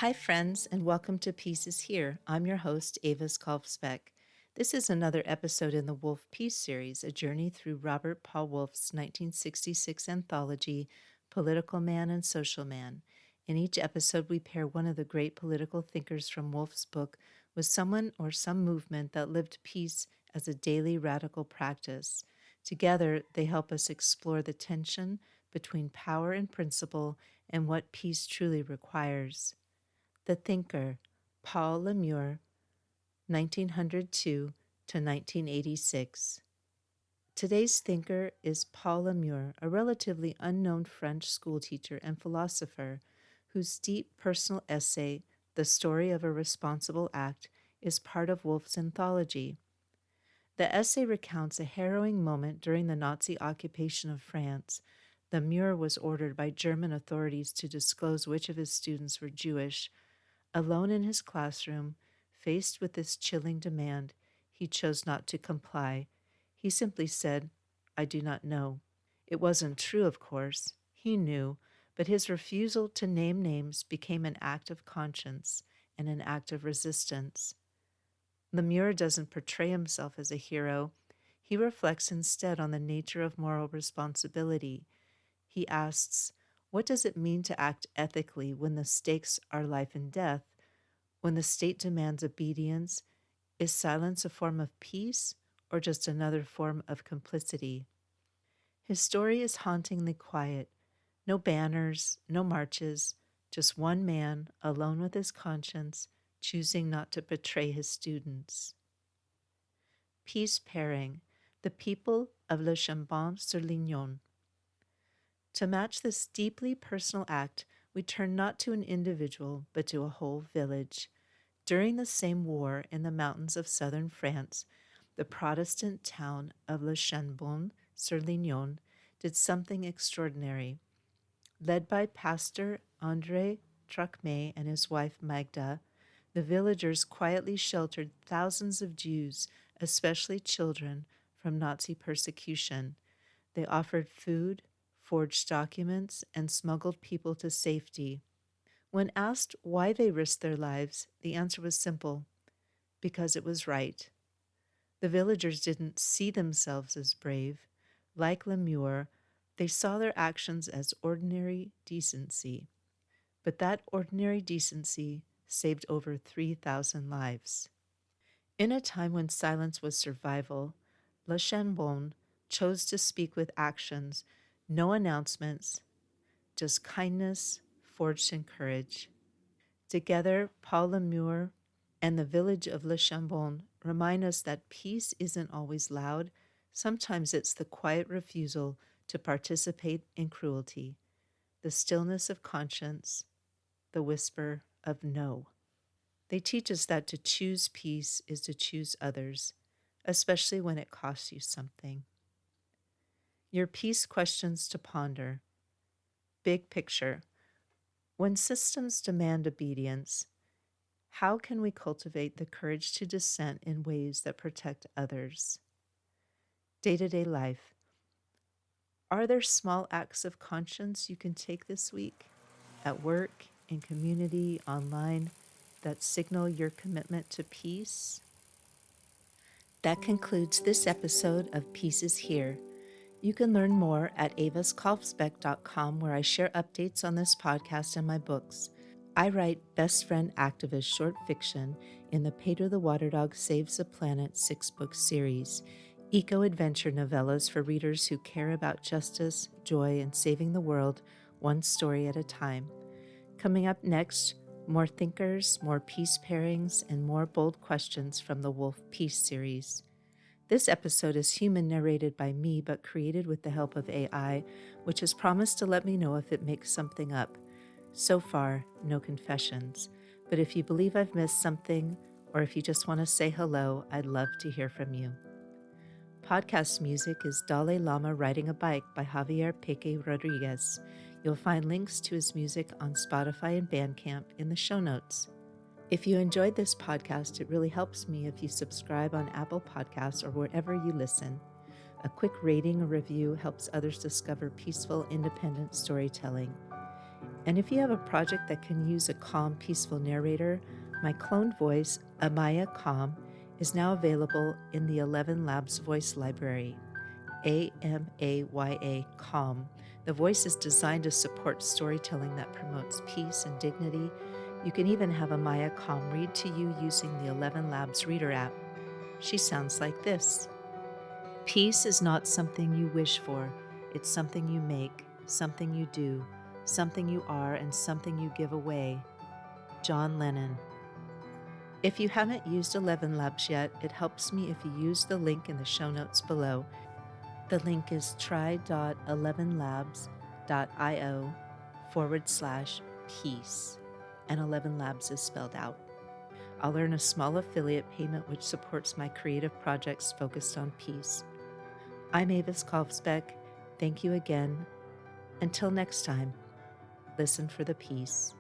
Hi, friends, and welcome to Peace is Here. I'm your host, Avis Kalfsbeek. This is another episode in the Wolff Peace series, a journey through Robert Paul Wolff's 1966 anthology, Political Man and Social Man. In each episode, we pair one of the great political thinkers from Wolff's book with someone or some movement that lived peace as a daily radical practice. Together, they help us explore the tension between power and principle and what peace truly requires. The thinker, Paul Le Meur, 1902 to 1986. Today's thinker is Paul Le Meur, a relatively unknown French schoolteacher and philosopher whose deep personal essay, The Story of a Responsible Act, is part of Wolff's anthology. The essay recounts a harrowing moment during the Nazi occupation of France. Le Meur was ordered by German authorities to disclose which of his students were Jewish. Alone in his classroom, faced with this chilling demand, he chose not to comply. He simply said, "I do not know." It wasn't true, of course. He knew, but his refusal to name names became an act of conscience and an act of resistance. Le Meur doesn't portray himself as a hero. He reflects instead on the nature of moral responsibility. He asks, what does it mean to act ethically when the stakes are life and death? When the state demands obedience, is silence a form of peace or just another form of complicity? His story is hauntingly quiet. No banners, no marches, just one man alone with his conscience, choosing not to betray his students. Peace pairing, the people of Le Chambon-sur-Lignon. To match this deeply personal act, we turn not to an individual, but to a whole village. During the same war in the mountains of southern France, the Protestant town of Le Chambon-sur-Lignon did something extraordinary. Led by Pastor André Tracmé and his wife Magda, the villagers quietly sheltered thousands of Jews, especially children, from Nazi persecution. They offered food, forged documents, and smuggled people to safety. When asked why they risked their lives, the answer was simple: because it was right. The villagers didn't see themselves as brave. Like Le Meur, they saw their actions as ordinary decency. But that ordinary decency saved over 3,000 lives. In a time when silence was survival, Le Chambon chose to speak with actions, no announcements, just kindness forged in courage. Together, Paul Le Meur and the village of Le Chambon remind us that peace isn't always loud. Sometimes it's the quiet refusal to participate in cruelty, the stillness of conscience, the whisper of no. They teach us that to choose peace is to choose others, especially when it costs you something. Your peace questions to ponder. Big picture. When systems demand obedience, how can we cultivate the courage to dissent in ways that protect others? Day-to-day life. Are there small acts of conscience you can take this week, at work, in community, online, that signal your commitment to peace? That concludes this episode of Peace is Here. You can learn more at aviskalfsbeek.com, where I share updates on this podcast and my books. I write best friend activist short fiction in the Pedro the Water Dog Saves the Planet 6-book series, eco-adventure novellas for readers who care about justice, joy, and saving the world one story at a time. Coming up next, more thinkers, more peace pairings, and more bold questions from the Wolff Peace series. This episode is human narrated by me, but created with the help of AI, which has promised to let me know if it makes something up. So far, no confessions. But if you believe I've missed something, or if you just want to say hello, I'd love to hear from you. Podcast music is Dalai Lama Riding a Bike by Javier Peque Rodriguez. You'll find links to his music on Spotify and Bandcamp in the show notes. If you enjoyed this podcast, it really helps me if you subscribe on Apple Podcasts or wherever you listen. A quick rating or review helps others discover peaceful, independent storytelling. And if you have a project that can use a calm, peaceful narrator, my cloned voice, Amaya Calm, is now available in the 11 Labs Voice Library. AMAYA Calm. The voice is designed to support storytelling that promotes peace and dignity. You can even have Amaya Calm read to you using the 11 Labs Reader app. She sounds like this. Peace is not something you wish for. It's something you make, something you do, something you are, and something you give away. John Lennon. If you haven't used 11 Labs yet, it helps me if you use the link in the show notes below. The link is try.11labs.io/peace, and 11 Labs is spelled out. I'll earn a small affiliate payment which supports my creative projects focused on peace. I'm Avis Kalfsbeek. Thank you again. Until next time, listen for the peace.